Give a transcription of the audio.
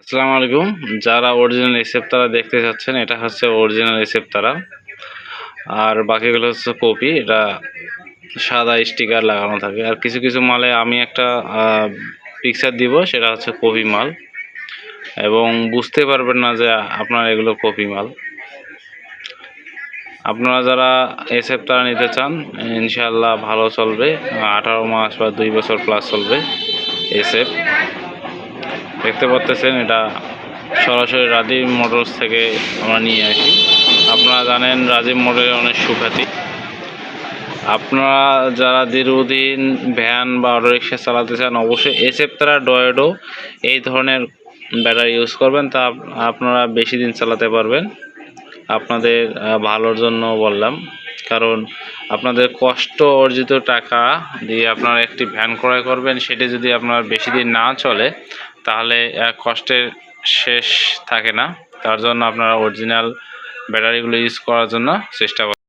আসসালামু আলাইকুম। যারা অরিজিনাল এসএফ তারা দেখতে চাচ্ছেন, এটা হচ্ছে অরিজিনাল এসএফ তারা, আর বাকিগুলো হচ্ছে কপি। এটা সাদা স্টিকার লাগানো থাকে। আর কিছু কিছু মালে আমি একটা পিকচার দিব, সেটা হচ্ছে কপি মাল, এবং বুঝতে পারবেন না যে আপনার এগুলো কপি মাল। আপনারা যারা এসএফ তারা নিতে চান, ইনশাআল্লাহ ভালো চলবে। 18 মাস বা 2 বছর প্লাস চলবে এসএফ। দেখতে পাচ্ছেন, এটা সরাসরি রাজীব মোটরস থেকে আমরা নিয়ে আসি। আপনারা জানেন রাজীব মোটরের অনেক সুখ্যাতি। আপনারা যারা দীর্ঘদিন ভ্যান বা অটোরিক্সা চালাতে চান, অবশ্যই এসএফ তারা ডয়েডো এই ধরনের ব্যাটারি ইউজ করবেন, তা আপনারা বেশি দিন চালাতে পারবেন। আপনাদের ভালোর জন্য বললাম, কারণ আপনাদের কষ্ট অর্জিত টাকা দিয়ে আপনারা একটি ভ্যান ক্রয় করবেন, সেটি যদি আপনার বেশি দিন না চলে তাহলে কষ্টের শেষ থাকে না। তার জন্য আপনারা অরিজিনাল ব্যাটারিগুলো ইউজ করার জন্য চেষ্টা করবেন।